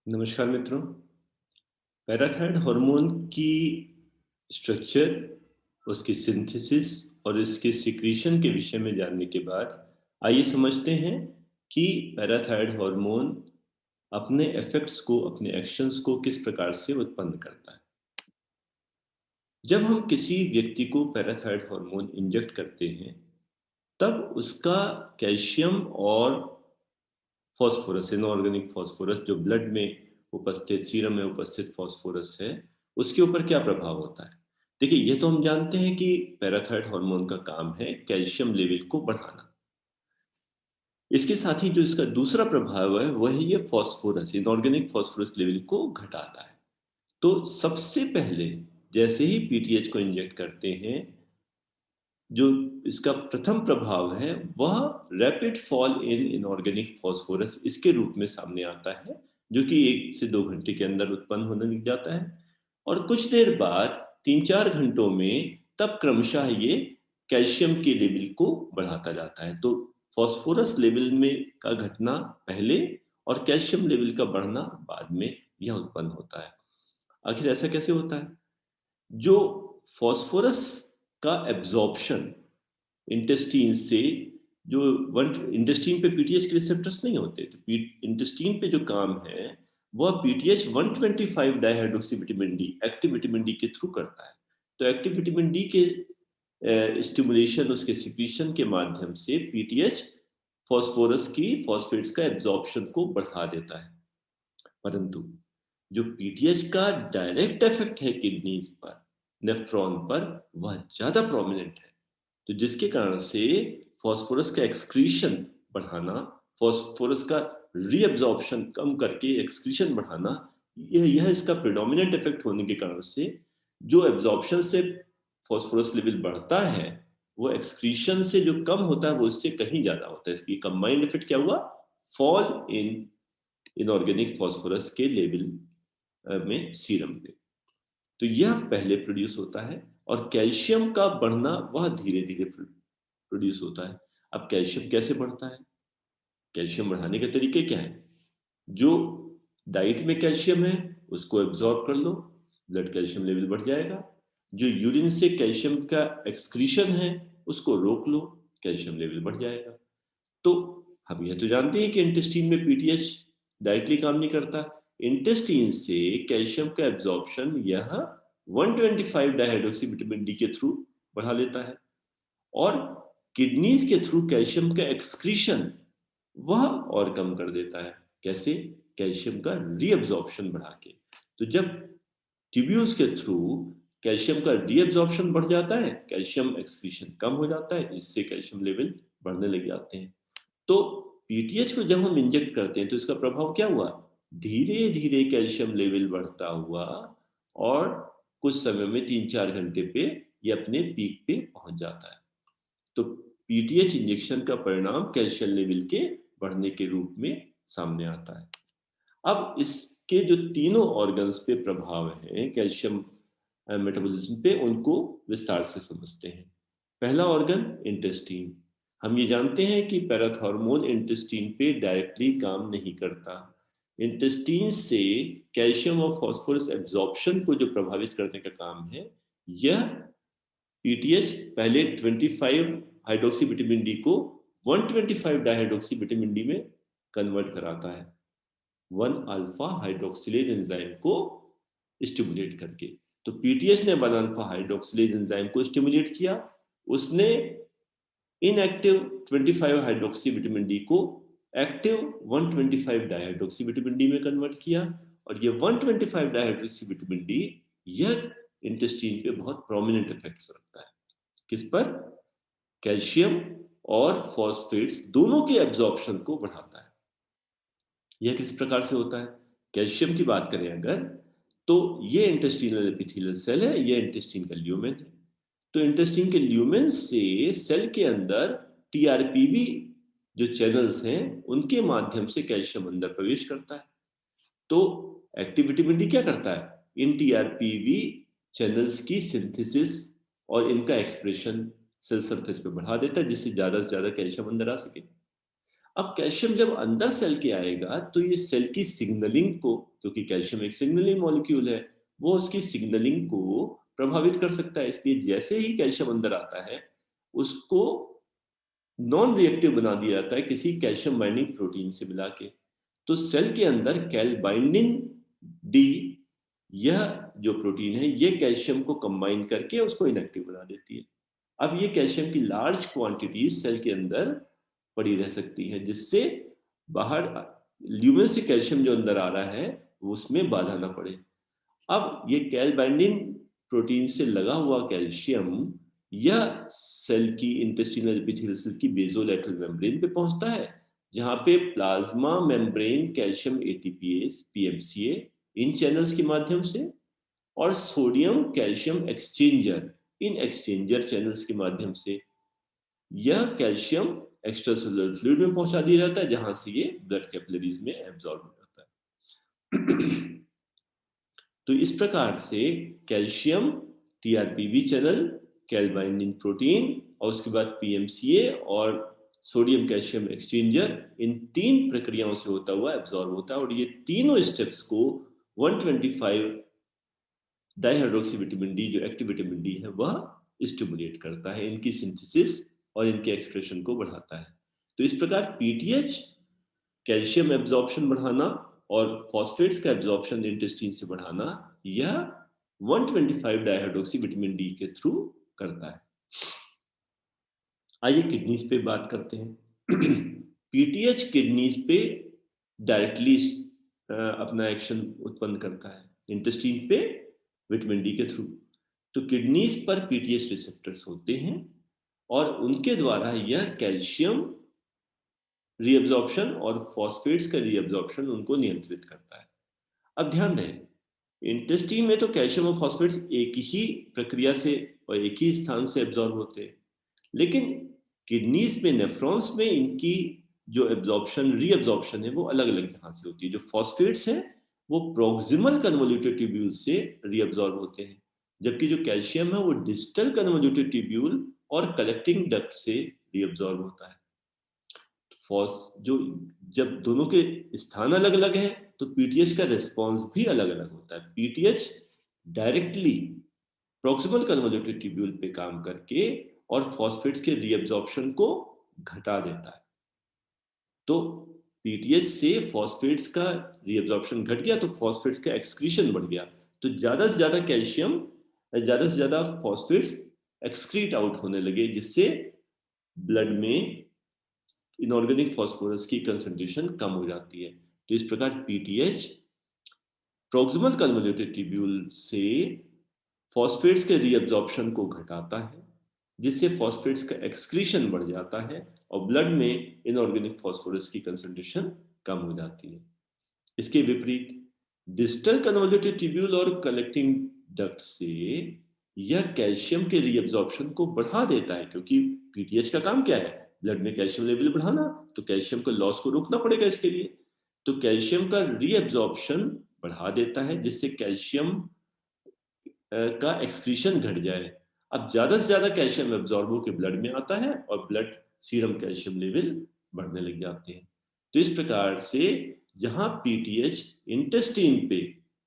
नमस्कार मित्रों। Parathyroid hormone की स्ट्रक्चर, उसकी सिंथेसिस और इसके सीक्रेशन के विषय में जानने के बाद आइए समझते हैं कि पैराथायरॉयड हार्मोन अपने इफेक्ट्स को, अपने एक्शंस को किस प्रकार से उत्पन्न करता है। जब हम किसी व्यक्ति को पैराथायरॉयड हार्मोन इंजेक्ट करते हैं, तब उसका कैल्शियम और फास्फोरस, इनऑर्गेनिक फास्फोरस जो ब्लड में उपस्थित, सीरम में उपस्थित फास्फोरस है, उसके ऊपर क्या प्रभाव होता है। देखिए, ये तो हम जानते हैं कि पैराथायरॉयड हार्मोन का काम है कैल्शियम लेवल को बढ़ाना। इसके साथ ही जो इसका दूसरा प्रभाव है वह है ये फास्फोरस, इनऑर्गेनिक फास्फोरस लेवल को घटाता है। तो सबसे पहले जैसे ही पीटीएच को इंजेक्ट करते हैं, जो इसका प्रथम प्रभाव है वह rapid fall in inorganic phosphorus इसके रूप में सामने आता है, जो कि 1 से 2 घंटे के अंदर उत्पन्न होने लग जाता है। और कुछ देर बाद 3-4 घंटों में तब क्रमशः ये कैल्शियम के लेवल को बढ़ाता जाता है। तो फास्फोरस लेवल में का घटना पहले और कैल्शियम लेवल का बढ़ना बाद में यह उत्पन्न होता है। आखिर ऐसा कैसे होता है? जो फास्फोरस का एब्जॉर्प्शन इंटेस्टाइन से, जो वन इंटेस्टाइन पे पीटीएच के रिसेप्टर्स नहीं होते, तो इंटेस्टाइन पे जो काम है वह PTH 125 dihydroxy vitamin D, active vitamin D के थ्रू करता है। तो एक्टिव विटामिन डी के स्टिमुलेशन, उसके सिक्रीशन के माध्यम से पीटीएच फास्फोरस की, फास्फेट्स का एब्जॉर्प्शन को बढ़ा देता है। परंतु जो पीटीएच का डायरेक्ट इफेक्ट है किडनीज पर, नेफ्रॉन पर, वह ज्यादा प्रोमिनेंट है। तो जिसके कारण से फास्फोरस का एक्सक्रीशन बढ़ाना, फास्फोरस का रीअब्जॉर्प्शन कम करके एक्सक्रीशन बढ़ाना, यह इसका प्रेडोमिनेंट इफेक्ट होने के कारण से जो एब्जॉर्प्शन से फास्फोरस लेवल बढ़ता है, वो एक्सक्रीशन से जो कम होता है वो इससे कहीं ज्यादा होता है। इसकी कंबाइंड इफेक्ट क्या हुआ? फॉल इन इनऑर्गेनिक फास्फोरस के लेवल में सीरम पे। तो यह पहले प्रोड्यूस होता है और कैल्शियम का बढ़ना वह धीरे धीरे प्रोड्यूस होता है। अब कैल्शियम कैसे बढ़ता है? कैल्शियम बढ़ाने के तरीके क्या हैं? जो डाइट में कैल्शियम है उसको एब्जॉर्ब कर लो, ब्लड कैल्शियम लेवल बढ़ जाएगा। जो यूरिन से कैल्शियम का एक्सक्रीशन है उसको रोक लो, कैल्शियम लेवल बढ़ जाएगा। तो हम यह तो जानते हैं कि इंटेस्टाइन में पीटीएच डायरेक्टली काम नहीं करता। इंटेस्टाइन से कैल्शियम का एब्जॉर्प्शन यह 125 डाइहाइड्रोक्सी विटामिन डी के थ्रू बढ़ा लेता है, और किडनीज के थ्रू कैल्शियम का एक्सक्रीशन वह और कम कर देता है। कैसे? कैल्शियम का रीअब्जॉर्प्शन बढ़ा के। तो जब ट्यूब्यूल्स के थ्रू कैल्शियम का रीअब्जॉर्प्शन बढ़ जाता है, कैल्शियम एक्सक्रीशन कम हो जाता है, इससे कैल्शियम लेवल बढ़ने लग जाते हैं। तो पीटीएच को जब हम इंजेक्ट करते हैं तो इसका प्रभाव क्या हुआ? धीरे धीरे कैल्शियम लेवल बढ़ता हुआ और कुछ समय में 3-4 घंटे पे ये अपने पीक पे पहुंच जाता है। तो पीटीएच इंजेक्शन का परिणाम कैल्शियम लेवल के बढ़ने के रूप में सामने आता है। अब इसके जो तीनों ऑर्गन्स पे प्रभाव है कैल्शियम मेटाबॉलिज्म पे, उनको विस्तार से समझते हैं। पहला ऑर्गन इंटेस्टीन। हम ये जानते हैं कि पैराथॉर्मोन इंटेस्टीन पे डायरेक्टली काम नहीं करता। इंटेस्टीन से कैल्शियम और फास्फोरस एब्जॉर्प्शन को जो प्रभावित करने का काम है, यह पीटीएच पहले 25 हाइड्रोक्सी विटामिन डी को 125 डाइहाइड्रोक्सी विटामिन डी में कन्वर्ट कराता है, 1 अल्फा हाइड्रोक्सिलेज एंजाइम को स्टिमुलेट करके। तो पीटीएच ने 1 अल्फा हाइड्रोक्सिलेज एंजाइम को स्टिमुलेट किया, उसने इनएक्टिव 25 हाइड्रोक्सी विटामिन डी को एक्टिव 125 डाइहाइड्रोक्सी विटामिन डी में कन्वर्ट किया। और ये 125 डाइहाइड्रोक्सी विटामिन डी यह इंटेस्टाइन पे बहुत प्रोमिनेंट इफेक्ट्स रखता है। किस पर? कैल्शियम और फॉस्फेट्स दोनों के एब्जॉर्प्शन को बढ़ाता है। यह किस प्रकार से होता है? कैल्शियम की बात करें अगर, तो ये इंटेस्टिनल एपिथेलियल सेल है, ये इंटेस्टाइन का ल्यूमेन है। तो इंटेस्टाइन के ल्यूमेन से सेल के अंदर टीआरपीवी जो चैनल्स हैं उनके माध्यम से कैल्शियम अंदर प्रवेश करता है। तो एक्टिव विटामिन डी क्या करता है? इन टीआरपीवी चैनल्स की सिंथेसिस और इनका एक्सप्रेशन सेल सरफेस पे बढ़ा देता है, जिससे ज्यादा से ज्यादा कैल्शियम अंदर आ सके। अब कैल्शियम जब अंदर सेल के आएगा तो ये सेल की सिग्नलिंग को, क्योंकि कैल्शियम एक सिग्नलिंग मॉलिक्यूल है, वो उसकी सिग्नलिंग को प्रभावित कर सकता है। इसलिए जैसे ही कैल्शियम अंदर आता है उसको नॉन रिएक्टिव बना दिया जाता है किसी कैल्शियम बाइंडिंग प्रोटीन से मिला के। तो सेल के अंदर कैल बाइंडिंग डी, यह जो प्रोटीन है ये कैल्शियम को कंबाइन करके उसको इनएक्टिव बना देती है। अब ये कैल्शियम की लार्ज क्वांटिटी सेल के अंदर पड़ी रह सकती है, जिससे बाहर ल्यूमेन से कैल्शियम जो अंदर आ रहा है उसमें बाधा ना पड़े। अब ये कैल बाइंडिंग प्रोटीन से लगा हुआ कैल्शियम यह सेल की इंटेस्टिनल एपिथेलियल सेल की बेसोलैटरल मेम्ब्रेन पे पहुंचता है, जहां पे plasma membrane calcium ATPase PMCA इन चैनल्स के माध्यम से और सोडियम कैल्शियम एक्सचेंजर इन एक्सचेंजर चैनल्स के माध्यम से यह कैल्शियम एक्स्ट्रासेलुलर फ्लूइड में पहुंचा दिया जाता है, जहां से ये ब्लड कैपिलरीज में एब्जॉर्ब हो जाता है। तो इस प्रकार से कैल्शियम टीआरपीवी चैनल, कैल बाइंडिंग प्रोटीन और उसके बाद पीएमसीए और सोडियम कैल्शियम एक्सचेंजर, इन तीन प्रक्रियाओं से होता हुआ एब्जॉर्ब होता है। और ये तीनों स्टेप्स को 125 डाइहाइड्रोक्सी विटामिन डी, जो एक्टिव विटामिन डी है, वह स्टिमुलेट करता है, इनकी सिंथेसिस और इनके एक्सप्रेशन को बढ़ाता है। तो इस प्रकार पीटीएच कैल्शियम एब्जॉर्प्शन बढ़ाना और फॉस्फेट्स का एब्जॉर्प्शन इंटेस्टाइन से बढ़ाना, यह 125 डाइहाइड्रोक्सी विटामिन डी के थ्रू करता है। आइए किडनीज पे बात करते हैं। पीटीएच किडनीज पे डायरेक्टली अपना एक्शन उत्पन्न करता है इंटेस्टाइन पे विटामिन डी के थ्रू। तो किडनीज पर पीटीएच रिसेप्टर्स होते हैं और उनके द्वारा यह कैल्शियम रीअब्जॉर्प्शन और फॉस्फेट्स का रीअब्जॉर्प्शन उनको नियंत्रित करता है। अब ध्यान रहे, इंटेस्टाइन में तो कैल्शियम और फॉस्फेट्स एक ही प्रक्रिया से और एक ही स्थान से एब्जॉर्ब होते हैं, लेकिन किडनीज में नेफ्रॉन्स में इनकी जो एब्जॉर्प्शन रीअब्जॉर्प्शन है वो अलग अलग जगह से होती है। जो फॉस्फेट्स है वो प्रोक्सिमल कन्वोल्यूटेड ट्यूब्यूल से रीअब्जॉर्ब होते हैं, जबकि जो कैल्शियम है वो डिस्टल कन्वोल्यूटेड ट्यूब्यूल और कलेक्टिंग डक्ट से रीअब्जॉर्ब होता है। जो जब दोनों के स्थान अलग अलग है तो पीटीएच का रिस्पॉन्स भी अलग अलग होता है। PTH directly proximal convoluted tubule पे काम करके और फॉस्फेट्स के रीअब्जॉर्प्शन को घटा देता है। तो पीटीएच से फॉस्फेट्स का रीअब्जॉर्प्शन घट गया तो फॉस्फेट्स का एक्सक्रीशन बढ़ गया, तो ज्यादा से ज्यादा कैल्शियम, ज्यादा से ज्यादा फॉस्फेट्स एक्सक्रीट आउट होने लगे, जिससे ब्लड में इनऑर्गेनिक फॉस्फोरस की कंसंट्रेशन कम हो जाती है। तो इस प्रकार पीटीएच प्रॉक्सिमल कन्वोल्यूटेड ट्यूब्यूल से फॉस्फेट्स के रीअब्जॉर्प्शन को घटाता है, जिससे फॉस्फेट्स का एक्सक्रीशन बढ़ जाता है और ब्लड में इनऑर्गेनिक फॉस्फोरस की कंसंट्रेशन कम हो जाती है। इसके विपरीत डिस्टल कन्वोल्यूटेड ट्यूब्यूल और कलेक्टिंग डक्ट से यह कैल्शियम के रीअब्जॉर्प्शन को बढ़ा देता है, क्योंकि पीटीएच का काम क्या है, ब्लड में कैल्शियम लेवल बढ़ाना, तो कैल्शियम को लॉस को रोकना पड़ेगा इसके लिए। तो कैल्शियम का रीअब्जॉर्प्शन बढ़ा देता है, जिससे कैल्शियम का एक्सक्रीशन घट जाए। अब ज्यादा से ज्यादा कैल्शियम एब्जॉर्ब होकर ब्लड में आता है और ब्लड सीरम कैल्शियम लेवल बढ़ने लग जाते हैं। तो इस प्रकार से जहां पीटीएच इंटेस्टाइन पे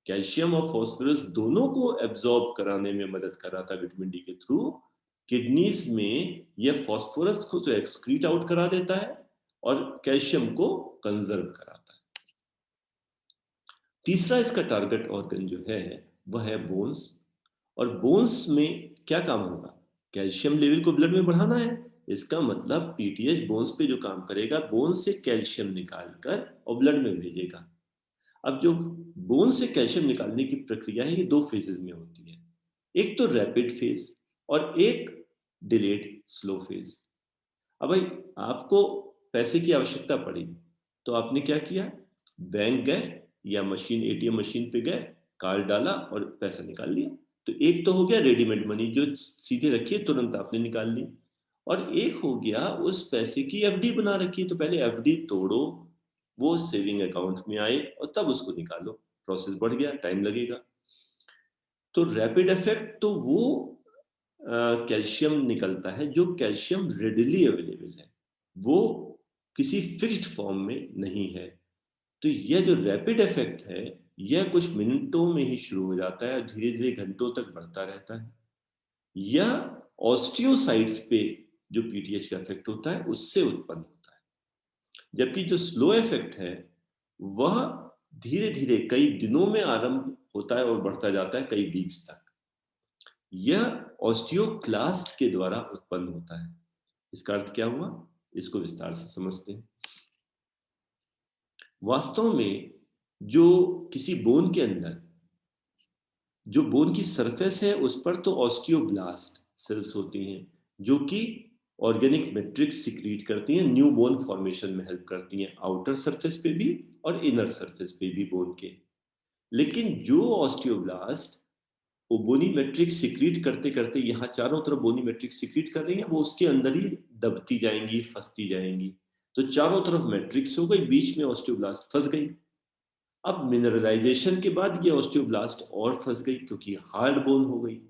कैल्शियम और फॉस्फोरस दोनों को एब्जॉर्ब कराने में मदद कर रहा था विटामिन डी के थ्रू, किडनीज में यह फॉस्फोरस को तो एक्सक्रीट आउट करा देता है और कैल्शियम को कंजर्व कराता है। तीसरा इसका टारगेट ऑर्गन जो है वह है बोन्स। और बोन्स में क्या काम होगा, कैल्शियम लेवल को ब्लड में बढ़ाना है। इसका मतलब पीटीएच बोन्स पे जो काम करेगा, बोन्स से कैल्शियम निकालकर और ब्लड में भेजेगा। अब जो बोन से कैल्शियम निकालने की प्रक्रिया है ये दो फेजेस में होती है, एक तो रैपिड फेज और एक डिलेड स्लो फेज। अब भाई आपको पैसे की आवश्यकता पड़ी तो आपने क्या किया, बैंक गए या मशीन एटीएम मशीन पे गए, कार्ड डाला और पैसा निकाल लिया। तो एक तो हो गया रेडीमेड मनी जो सीधे रखिए तुरंत आपने निकाल ली, और एक हो गया उस पैसे की एफडी बना रखी है, तो पहले एफडी तोड़ो, वो सेविंग अकाउंट में आए और तब उसको निकालो। प्रोसेस बढ़ गया, टाइम लगेगा। तो रैपिड इफेक्ट तो वो कैल्शियम निकलता है जो कैल्शियम रेडिली अवेलेबल है, वो किसी फिक्स्ड फॉर्म में नहीं है। तो यह जो रैपिड इफेक्ट है, यह कुछ मिनटों में ही शुरू हो जाता है और धीरे-धीरे घंटों तक बढ़ता रहता है। यह ऑस्टियोसाइट्स पे जो पीटीएच का इफेक्ट होता है, उससे उत्पन्न होता है। जबकि जो स्लो इफेक्ट है, वह धीरे-धीरे कई दिनों में आरंभ होता है और बढ़ता जाता है कई वीक्स तक। यह ऑस्टियोक्लास्ट के द्वारा उत्पन्न होता है। इसका अर्थ क्या हुआ? इसको विस्तार से समझते हैं। वास्तव में जो किसी बोन के अंदर जो बोन की सरफेस है, उस पर तो ऑस्टियोब्लास्ट सेल्स होती हैं, जो कि ऑर्गेनिक मैट्रिक्स सिक्रीट करती हैं, न्यू बोन फॉर्मेशन में हेल्प करती हैं, आउटर सरफेस पे भी और इनर सरफेस पे भी बोन के। लेकिन जो ऑस्टियोब्लास्ट वो बोनी मैट्रिक्स सिक्रीट करते करते यहाँ चारों तरफ बोनी मैट्रिक्स सिक्रीट कर रही है, वो उसके अंदर ही दबती जाएंगी, फंसती जाएंगी। तो चारों तरफ मैट्रिक्स हो गई, बीच में ऑस्टियोब्लास्ट फंस गई। अब मिनरलाइजेशन के बाद ये ऑस्टियोब्लास्ट और फंस गई, क्योंकि हार्ड बोन हो गई।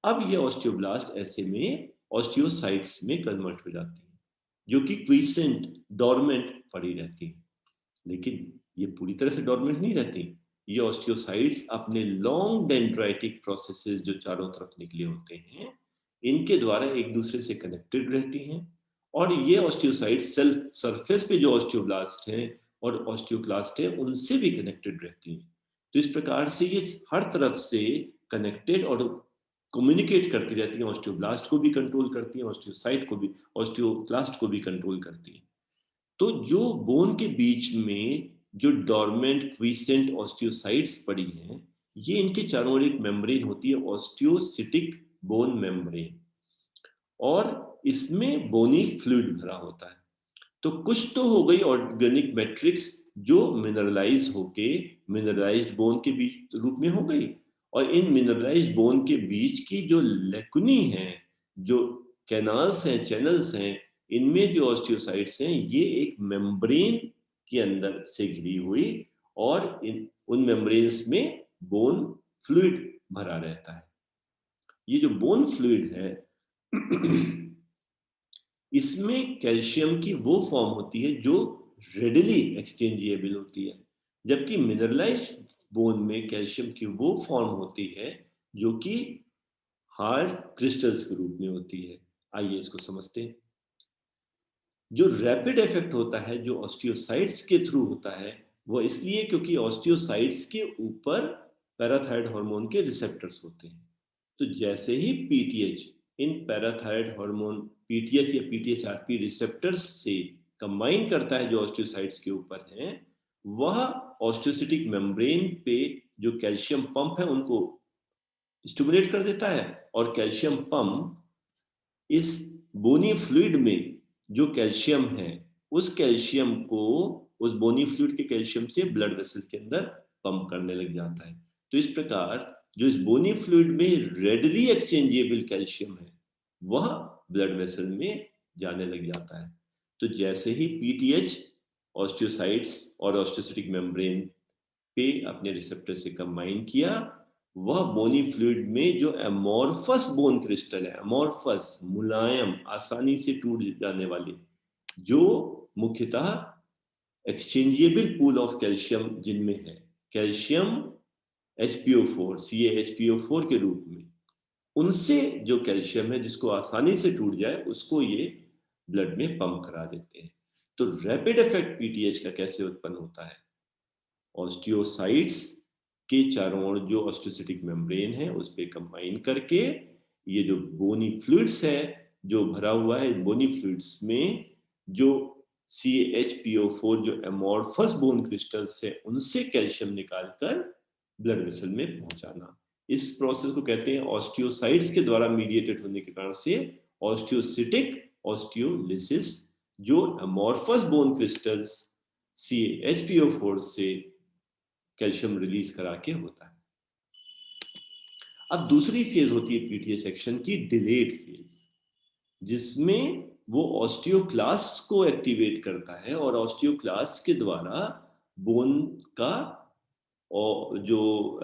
अब ये ऑस्टियोब्लास्ट ऐसे में ऑस्टियोसाइट्स में कन्वर्ट हो जाती है, जो कि क्विसेंट डोरमेंट पड़ी रहती है। लेकिन ये पूरी तरह से डोरमेंट नहीं रहती। ये ऑस्टियोसाइट्स अपने लॉन्ग डेंड्राइटिक प्रोसेसेस जो चारों तरफ निकले होते हैं, इनके द्वारा एक दूसरे से कनेक्टेड रहती हैं। और ये ऑस्टियोसाइट्स सेल्फ सरफेस पे जो ऑस्टियोब्लास्ट हैं और ऑस्टियोक्लास्ट है, उनसे भी कनेक्टेड रहती हैं। तो इस प्रकार से ये हर तरफ से कनेक्टेड और कम्युनिकेट करती रहती हैं। ऑस्टियोब्लास्ट को भी कंट्रोल करती हैं, ऑस्टियोसाइट को भी, ऑस्टियोक्लास्ट को भी कंट्रोल करती हैं। तो जो बोन के बीच में जो डोरमेंट क्विसेंट ऑस्टियोसाइट्स पड़ी हैं, ये इनके चारों ओर एक मेम्ब्रेन होती है, ऑस्टियोसिटिक बोन मेम्ब्रेन, और इसमें बोनी फ्लूइड भरा होता है। तो कुछ तो हो गई ऑर्गेनिक मैट्रिक्स जो मिनरलाइज होके मिनरलाइज्ड बोन के बीच रूप में हो गई, और इन मिनरलाइज्ड बोन के बीच की जो लेकुनी है, जो कैनाल्स हैं, चैनल्स हैं, इनमें जो ऑस्टियोसाइट्स हैं, ये एक मेम्ब्रेन के अंदर से घिरी हुई, और इन उन मेम्ब्रेन्स में बोन फ्लूइड भरा रहता है। ये जो बोन फ्लूइड है इसमें कैल्शियम की वो फॉर्म होती है जो रेडिली एक्सचेंजेबल होती है, जबकि मिनरलाइज्ड बोन में कैल्शियम की वो फॉर्म होती है जो कि हार्ड क्रिस्टल्स के रूप में होती है। आइए इसको समझते हैं। जो रैपिड इफेक्ट होता है, जो ऑस्टियोसाइट्स के थ्रू होता है, वो इसलिए क्योंकि ऑस्टियोसाइट्स के ऊपर पैराथायरॉयड हार्मोन के रिसेप्टर्स होते हैं। तो जैसे ही पीटीएच इन पैराथायरॉयड हार्मोन पीटीएच या पीटीएचआरपी रिसेप्टर्स से कंबाइन करता है जो ऑस्टियोसाइट्स के ऊपर हैं, वह ऑस्टियोसिटिक मेम्ब्रेन पे जो कैल्शियम पंप है उनको स्टिमुलेट कर देता है, और कैल्शियम पंप इस बोनी फ्लूइड में जो कैल्शियम है, उस कैल्शियम को उस बोनी फ्लूइड के कैल्शियम से ब्लड वेसल के अंदर पंप करने लग जाता है। तो इस प्रकार जो इस बोनी फ्लूइड में रेडली एक्सचेंजेबल कैल्शियम है, वह ब्लड वेसल में जाने लग जाता है। तो जैसे ही पीटीएच ऑस्टियोसाइट्स और ऑस्टियोसिटिक मेम्ब्रेन पे अपने रिसेप्टर से कंबाइन किया, वह बोनी फ्लूइड में जो एमोर्फस बोन क्रिस्टल है, एमोर्फस मुलायम आसानी से टूट जाने वाले, जो मुख्यतः एक्सचेंजेबल पूल ऑफ कैल्शियम जिनमें है, कैल्शियम HPO4 CaHPO4 के रूप में, उनसे जो कैल्शियम है जिसको आसानी से टूट जाए, उसको ये ब्लड में पंप करा देते हैं। तो रैपिड इफेक्ट पीटीएच का कैसे उत्पन्न होता है? ऑस्टियोसाइट्स के चारों ओर जो ऑस्टियोसिटिक मेम्ब्रेन है उस पे कंबाइन करके ये जो बोनी फ्लूइड्स है जो भरा हुआ है, बोनी फ्लूइड्स में जो CaHPO4 जो एमोर्फस बोन क्रिस्टल्स है, उनसे कैल्शियम निकालकर ब्लड वेसल में पहुंचाना। इस प्रोसेस को कहते हैं ऑस्टियोसाइट्स के द्वारा मीडिएटेड होने के कारण से ऑस्टियोसिटिक ऑस्टियोलिसिस, जो एमोर्फस बोन क्रिस्टल्स CaHPO4 से कैल्शियम रिलीज करा के होता है। अब दूसरी फेज होती है पीटीएच एक्शन की, डिलेड फेज, जिसमें वो ऑस्टियोक्लास्ट को एक्टिवेट करता है और ऑस्टियोक्लास्ट के द्वारा बोन का और जो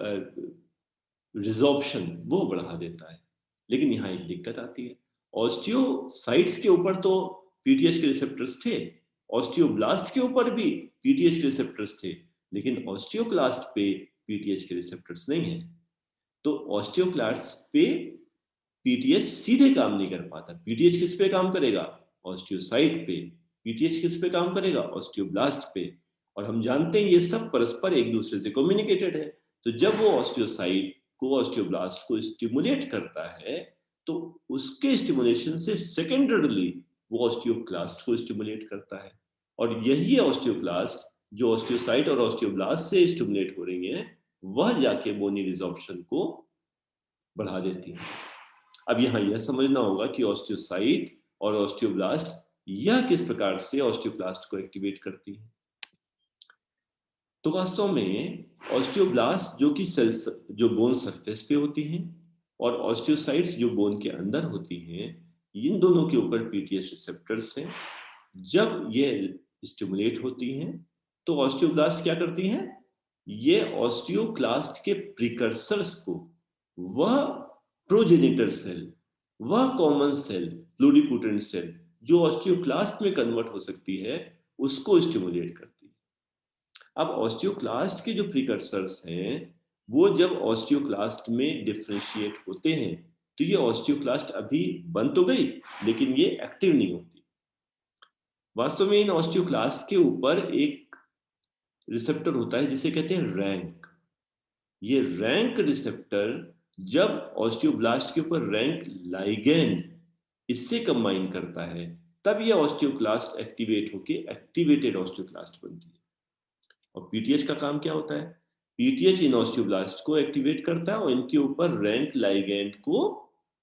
रिजॉर्प्शन वो बढ़ा देता है। लेकिन यहाँ एक दिक्कत आती है, ऑस्टियोसाइट्स के ऊपर तो पीटीएच के रिसेप्टर्स थे, ऑस्टियोब्लास्ट के ऊपर भी पीटीएच के रिसेप्टर्स थे, लेकिन ऑस्टियोक्लास्ट पे पीटीएच के रिसेप्टर्स नहीं है। तो ऑस्टियोक्लास्ट पे पीटीएच सीधे काम नहीं कर पाता। पीटीएच किस पे काम करेगा? ऑस्टियोसाइट पे। पीटीएच किस पे काम करेगा? ऑस्टियोब्लास्ट पे। और हम जानते हैं ये सब परस्पर एक दूसरे से कम्युनिकेटेड है। तो जब वो ऑस्टियोसाइट को, ऑस्टियोब्लास्ट को स्टिमुलेट करता है, तो उसके स्टिमुलेशन से सेकेंडरीली वो ऑस्टियोक्लास्ट को स्टिमुलेट करता है। और यही ऑस्टियोक्लास्ट जो ऑस्टियोसाइट और ऑस्टियोब्लास्ट से स्टिमुलेट हो रही है, वह जाके बोनी रिजॉर्प्शन को बढ़ा देती है। अब यहाँ यह समझना होगा कि ऑस्टियोसाइट और ऑस्टियोब्लास्ट यह किस प्रकार से ऑस्टियोक्लास्ट को एक्टिवेट करती है। तो वास्तव में ऑस्टियोब्लास्ट जो कि सेल्स जो बोन सरफेस पे होती हैं, और ऑस्टियोसाइट्स जो बोन के अंदर होती हैं, इन दोनों के ऊपर पीटीएच रिसेप्टर्स हैं। जब ये स्टिमुलेट होती हैं तो ऑस्टियोब्लास्ट क्या करती हैं? ये ऑस्टियोक्लास्ट के प्रिकर्सर्स को, वह प्रोजेनिटर सेल, वह कॉमन सेल, प्लूरिपोटेंट सेल जो ऑस्टियोक्लास्ट में कन्वर्ट हो सकती है, उसको स्टिमुलेट करती है। अब ऑस्टियोक्लास्ट के जो प्रिकर्सर्स हैं, वो जब ऑस्टियोक्लास्ट में डिफरेंशिएट होते हैं, तो ये ऑस्टियोक्लास्ट अभी बन तो गई, लेकिन ये एक्टिव नहीं होती। वास्तव में इन ऑस्टियोक्लास्ट के ऊपर एक रिसेप्टर होता है जिसे कहते हैं रैंक। ये रैंक रिसेप्टर जब ऑस्टियोब्लास्ट के ऊपर रैंक लाइगैंड इससे कंबाइन करता है, तब यह ऑस्टियोक्लास्ट एक्टिवेट होके एक्टिवेटेड ऑस्टियोक्लास्ट बनती है। और पीटीएच का काम क्या होता है? पीटीएच इन ऑस्टियोब्लास्ट को एक्टिवेट करता है और इनके ऊपर रैंक लाइगैंड को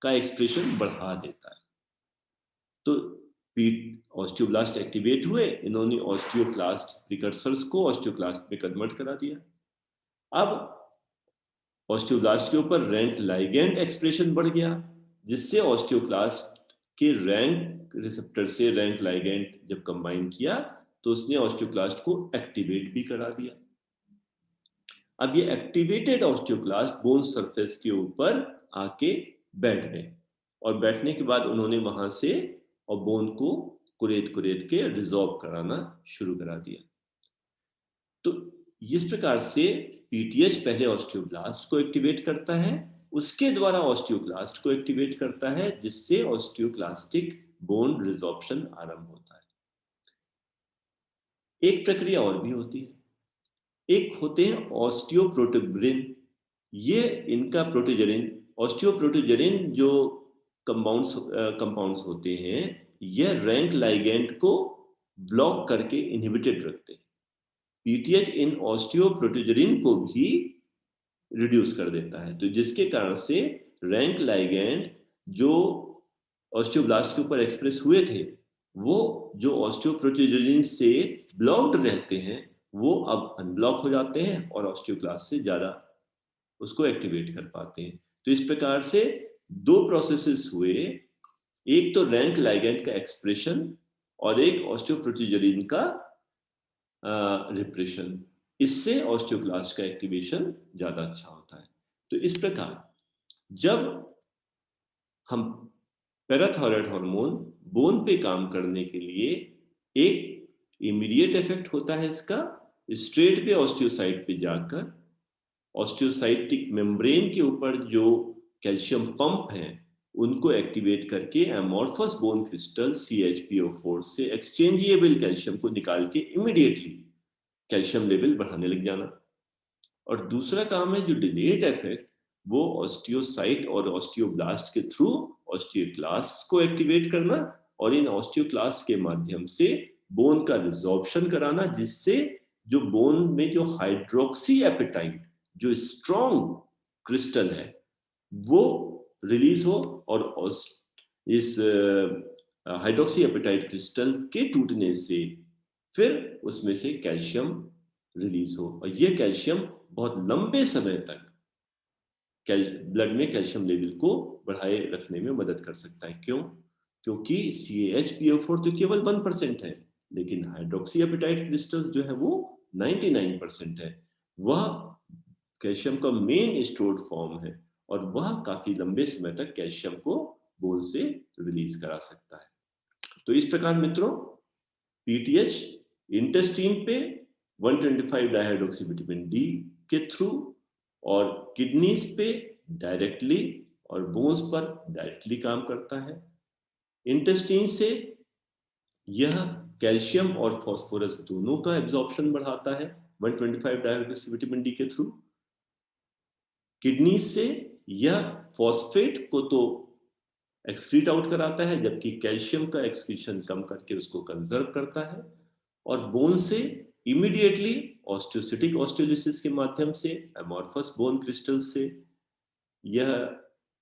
का एक्सप्रेशन बढ़ा देता है। तो ऑस्टियोब्लास्ट एक्टिवेट हुए, इन्होंने ऑस्टियोक्लास्ट प्रिकर्सर्स को ऑस्टियोक्लास्ट में कन्वर्ट करा दिया। अब ऑस्टियोब्लास्ट के ऊपर रैंक लाइगैंड एक्सप्रेशन बढ़ गया, जिससे ऑस्टियोक्लास्ट के रैंक रिसेप्टर से रैंक लाइगैंड जब कंबाइन किया, तो उसने ऑस्टियोक्लास्ट को एक्टिवेट भी करा दिया। अब ये एक्टिवेटेड ऑस्टियोक्लास्ट बोन सरफेस के ऊपर आके बैठ गए, और बैठने के बाद उन्होंने वहां से और बोन को कुरेद कुरेद के रिजॉर्व कराना शुरू करा दिया। तो इस प्रकार से पीटीएच पहले ऑस्टियोब्लास्ट को एक्टिवेट करता है, उसके द्वारा ऑस्टियोक्लास्ट को एक्टिवेट करता है, जिससे ऑस्टियोक्लास्टिक बोन रिजॉर्प्शन आरंभ होता है। एक प्रक्रिया और भी होती है, एक होते हैं ऑस्टियोप्रोटोजेनिन। ये इनका प्रोटोजेनिन, ऑस्टियोप्रोटोजेनिन जो कंपाउंड्स होते हैं, यह रैंक लाइगैंड को ब्लॉक करके इनहिबिटेड रखते हैं। पीटीएच इन ऑस्टियोप्रोटोजेनिन को भी रिड्यूस कर देता है, तो जिसके कारण से रैंक लाइगैंड जो ऑस्टियोब्लास्ट के ऊपर एक्सप्रेस हुए थे, वो जो ऑस्टियोप्रोटोजेनिन से ब्लॉक्ड रहते हैं, वो अब अनब्लॉक हो जाते हैं और ऑस्टियोक्लास्ट से ज्यादा उसको एक्टिवेट कर पाते हैं। तो इस प्रकार से दो प्रोसेसेस हुए, एक तो रैंक लाइगैंड का एक्सप्रेशन और एक ऑस्टियोप्रोटोजेनिन का रिप्रेशन। इससे ऑस्टियोक्लास्ट का एक्टिवेशन ज्यादा अच्छा होता है। तो इस प्रकार जब हम पैराथायरॉयड हार्मोन बोन पे काम करने के लिए, एक इमीडिएट इफेक्ट होता है इसका स्ट्रेट पे ऑस्टियोसाइट पे जाकर ऑस्टियोसाइटिक मेम्ब्रेन के ऊपर जो कैल्शियम पंप हैं, उनको एक्टिवेट करके एमॉर्फस बोन क्रिस्टल CHPO4 से एक्सचेंजेबल कैल्शियम को निकाल के इमीडिएटली कैल्शियम लेवल बढ़ाने लग जाना। और दूसरा काम है जो डिलेड इफेक्ट, वो ऑस्टियोसाइट और ऑस्टियोब्लास्ट के थ्रू ऑस्टियोक्लास्ट को एक्टिवेट करना और इन ऑस्टियोक्लास्ट के माध्यम से बोन का रिजॉर्प्शन कराना, जिससे जो बोन में जो हाइड्रोक्सी एपेटाइट जो स्ट्रॉन्ग क्रिस्टल है वो रिलीज हो, और इस हाइड्रोक्सी एपेटाइट क्रिस्टल के टूटने से फिर उसमें से कैल्शियम रिलीज हो, और ये कैल्शियम बहुत लंबे समय तक ब्लड में कैल्शियम लेवल को बढ़ाए रखने में मदद कर सकता है। क्यों? क्योंकि CHPO4 तो केवल 1% है, लेकिन हाइड्रोक्सी एपेटाइट क्रिस्टल्स जो है वो 99% है। वह कैल्शियम का मेन स्टोर्ड फॉर्म है, और वह काफी लंबे समय तक कैल्शियम को बोन से रिलीज करा सकता है। तो इस प्रकार मित्रों, पीटीएच इंटेस्टाइन पे 125 डाइहाइड्रोक्सी विटामिन डी के थ्रू, और किडनीज पे डायरेक्टली और बोन्स पर डायरेक्टली काम करता है। इंटेस्टाइन से यह कैल्शियम और फास्फोरस दोनों का एब्जॉर्प्शन बढ़ाता है 125 डाइहाइड्रोक्सी विटामिन डी के थ्रू। किडनी से यह फॉस्फेट को तो एक्सक्रीट आउट कराता है, जबकि कैल्शियम का एक्सक्रीशन कम करके उसको कंजर्व करता है। और बोन से इमीडिएटली ऑस्टियोसिटिक ऑस्टियोलिसिस के माध्यम से एमॉर्फस बोन क्रिस्टल से यह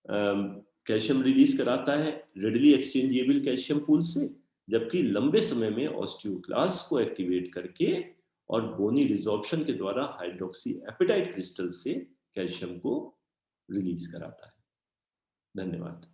कैल्शियम रिलीज कराता है रेडिली एक्सचेंजेबल कैल्शियम पूल से, जबकि लंबे समय में ऑस्टियोक्लास्ट को एक्टिवेट करके और बोनी रिजॉर्प्शन के द्वारा हाइड्रोक्सी एपेटाइट क्रिस्टल से कैल्शियम को रिलीज कराता है। धन्यवाद।